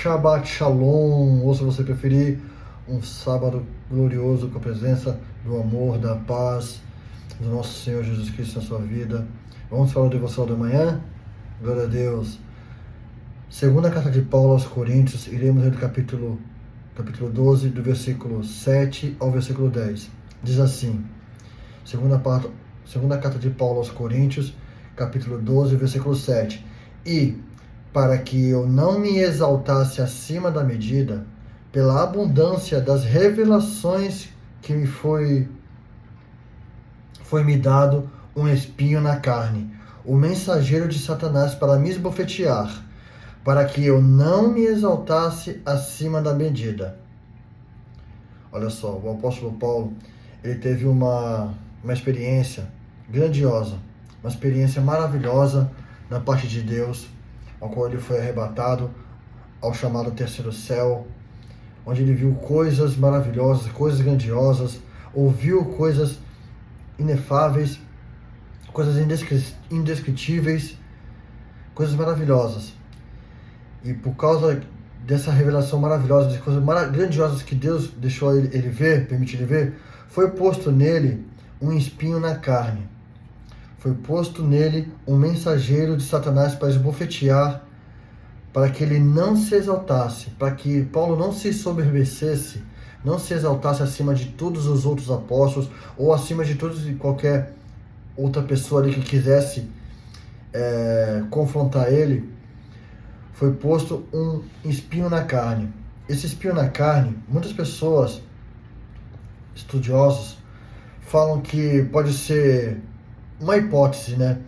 Shabbat Shalom, ou se você preferir, um sábado glorioso com a presença do amor, da paz do nosso Senhor Jesus Cristo na sua vida. Vamos falar do devoção da manhã? Glória a Deus. Segunda carta de Paulo aos Coríntios, iremos ler do capítulo 12, do versículo 7 ao versículo 10. Diz assim, segunda carta de Paulo aos Coríntios, capítulo 12, versículo 7. E, para que eu não me exaltasse acima da medida, pela abundância das revelações que me foi me dado um espinho na carne, o mensageiro de Satanás para me esbofetear, para que eu não me exaltasse acima da medida. Olha só, o apóstolo Paulo, ele teve uma experiência grandiosa, uma experiência maravilhosa da parte de Deus, ao qual ele foi arrebatado ao chamado terceiro céu, onde ele viu coisas maravilhosas, coisas grandiosas, ouviu coisas inefáveis, coisas indescritíveis, coisas maravilhosas. E por causa dessa revelação maravilhosa, de coisas grandiosas que Deus deixou ele ver, permitiu ele ver, foi posto nele um espinho na carne. Foi posto nele um mensageiro de Satanás para esbofetear, para que ele não se exaltasse, para que Paulo não se soberbecesse, não se exaltasse acima de todos os outros apóstolos, ou acima de todos e qualquer outra pessoa ali que quisesse confrontar ele. Foi posto um espinho na carne. Esse espinho na carne, muitas pessoas, estudiosos, falam que pode ser uma hipótese, né?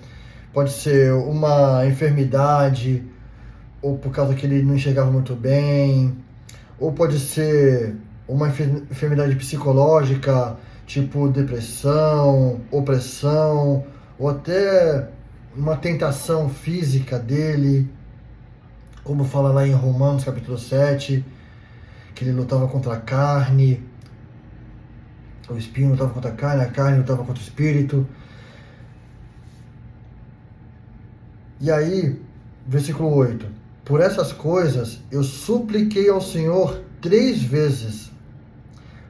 Pode ser uma enfermidade, ou por causa que ele não enxergava muito bem, ou pode ser uma enfermidade psicológica, tipo depressão, opressão, ou até uma tentação física dele, como fala lá em Romanos capítulo 7, que ele lutava contra a carne, o espinho lutava contra a carne lutava contra o espírito. E aí, versículo 8, por essas coisas eu supliquei ao Senhor 3 vezes,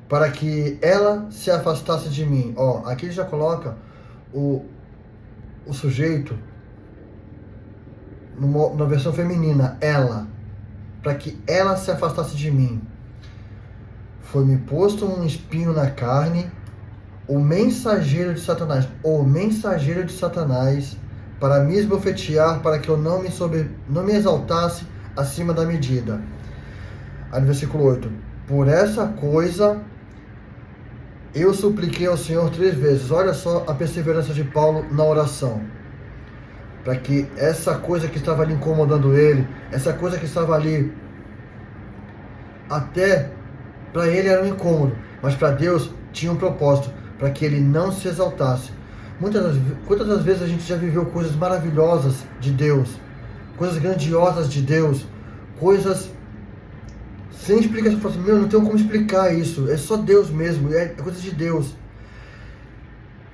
para que ela se afastasse de mim. Ó, aqui ele já coloca o sujeito na versão feminina, ela, para que ela se afastasse de mim. Foi-me posto um espinho na carne, o mensageiro de Satanás, para me esbofetear, para que eu não me exaltasse acima da medida. Aí no versículo 8, por essa coisa eu supliquei ao Senhor 3 vezes. Olha só a perseverança de Paulo na oração. Para que essa coisa que estava ali incomodando ele, essa coisa que estava ali, até para ele era um incômodo, mas para Deus tinha um propósito, para que ele não se exaltasse. Quantas das vezes a gente já viveu coisas maravilhosas de Deus, coisas grandiosas de Deus, coisas sem explicação. Fala assim, não tenho como explicar isso, é só Deus mesmo, é coisa de Deus.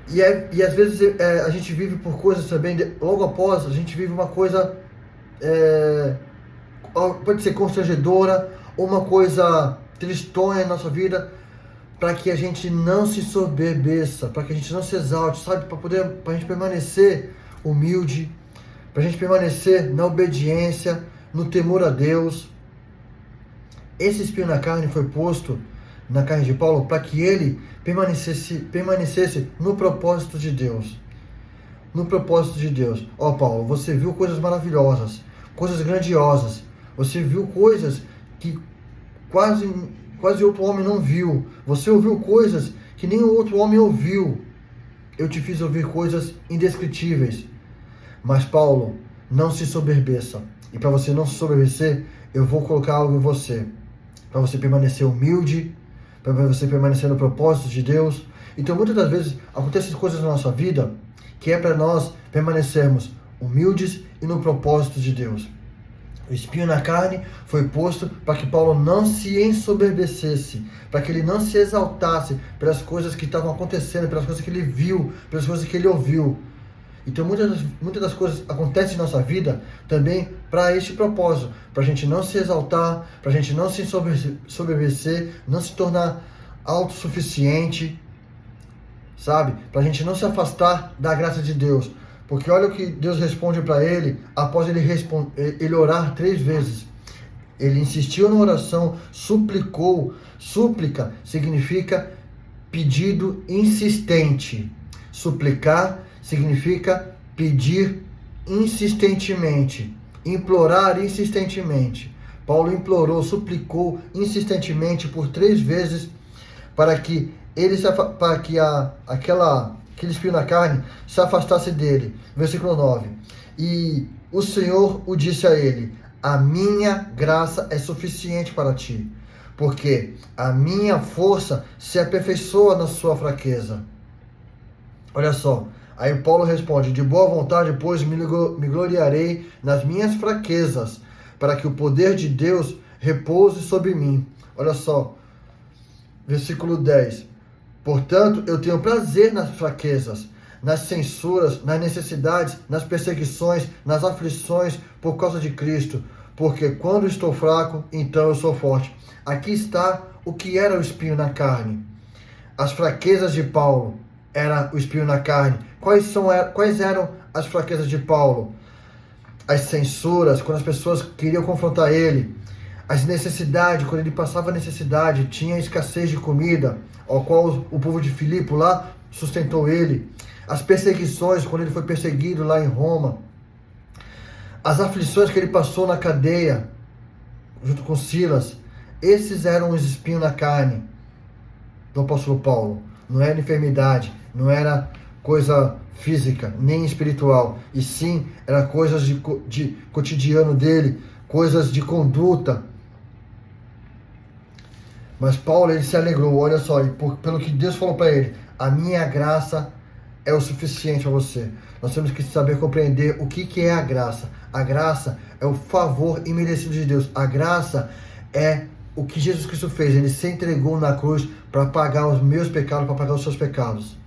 E às vezes a gente vive por coisas também, logo após a gente vive uma coisa, pode ser constrangedora, ou uma coisa tristonha na nossa vida, para que a gente não se soberbeça, para que a gente não se exalte, sabe? Para a gente permanecer humilde, para a gente permanecer na obediência, no temor a Deus. Esse espinho na carne foi posto na carne de Paulo para que ele permanecesse no propósito de Deus. No propósito de Deus. Ó, Paulo, você viu coisas maravilhosas, coisas grandiosas. Você viu coisas que quase outro homem não viu. Você ouviu coisas que nem outro homem ouviu. Eu te fiz ouvir coisas indescritíveis. Mas, Paulo, não se soberbeça. E para você não se soberbecer, eu vou colocar algo em você. Para você permanecer humilde, para você permanecer no propósito de Deus. Então, muitas das vezes, acontecem coisas na nossa vida que é para nós permanecermos humildes e no propósito de Deus. O espinho na carne foi posto para que Paulo não se ensoberbecesse, para que ele não se exaltasse pelas coisas que estavam acontecendo, pelas coisas que ele viu, pelas coisas que ele ouviu. Então muitas das coisas acontecem em nossa vida também para este propósito, para a gente não se exaltar, para a gente não se soberbecer, não se tornar autossuficiente, sabe? Para a gente não se afastar da graça de Deus. Porque olha o que Deus responde para ele após ele orar 3 vezes. Ele insistiu na oração, suplicou. Súplica significa pedido insistente. Suplicar significa pedir insistentemente, implorar insistentemente. Paulo implorou, suplicou insistentemente por 3 vezes para que aquele espinho na carne se afastasse dele. Versículo 9. E o Senhor o disse a ele: a minha graça é suficiente para ti, porque a minha força se aperfeiçoa na sua fraqueza. Olha só, aí Paulo responde: de boa vontade, pois me gloriarei nas minhas fraquezas, para que o poder de Deus repouse sobre mim. Olha só, versículo 10. Portanto, eu tenho prazer nas fraquezas, nas censuras, nas necessidades, nas perseguições, nas aflições por causa de Cristo, porque quando estou fraco, então eu sou forte. Aqui está o que era o espinho na carne. As fraquezas de Paulo era o espinho na carne. Quais eram as fraquezas de Paulo? As censuras, quando as pessoas queriam confrontar ele. As necessidades, quando ele passava necessidade, tinha escassez de comida, ao qual o povo de Filipe lá sustentou ele. As perseguições, quando ele foi perseguido lá em Roma. As aflições que ele passou na cadeia, junto com Silas. Esses eram os espinhos na carne do apóstolo Paulo. Não era enfermidade, não era coisa física, nem espiritual. E sim, era coisas de cotidiano dele, coisas de conduta. Mas Paulo, ele se alegrou, olha só, pelo que Deus falou para ele: a minha graça é o suficiente para você. Nós temos que saber compreender o que é a graça. A graça é o favor imerecido de Deus. A graça é o que Jesus Cristo fez. Ele se entregou na cruz para pagar os meus pecados, para pagar os seus pecados.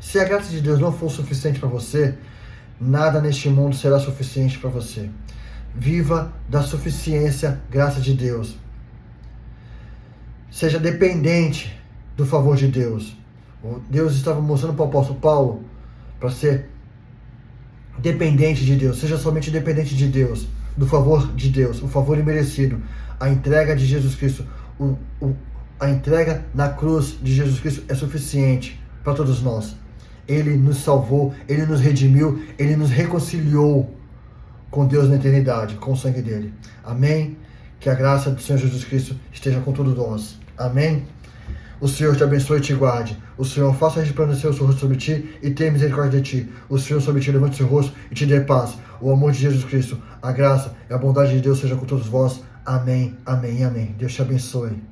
Se a graça de Deus não for suficiente para você, nada neste mundo será suficiente para você. Viva da suficiência, graça de Deus. Seja dependente do favor de Deus. Deus estava mostrando para o apóstolo Paulo para ser dependente de Deus. Seja somente dependente de Deus, do favor de Deus, o favor imerecido. A entrega de Jesus Cristo, a entrega na cruz de Jesus Cristo é suficiente para todos nós. Ele nos salvou, Ele nos redimiu, Ele nos reconciliou com Deus na eternidade, com o sangue dele. Amém? Que a graça do Senhor Jesus Cristo esteja com todos nós. Amém? O Senhor te abençoe e te guarde. O Senhor faça resplandecer o seu rosto sobre ti e tenha misericórdia de ti. O Senhor sobre ti levante o seu rosto e te dê paz. O amor de Jesus Cristo, a graça e a bondade de Deus seja com todos vós. Amém, amém, amém. Deus te abençoe.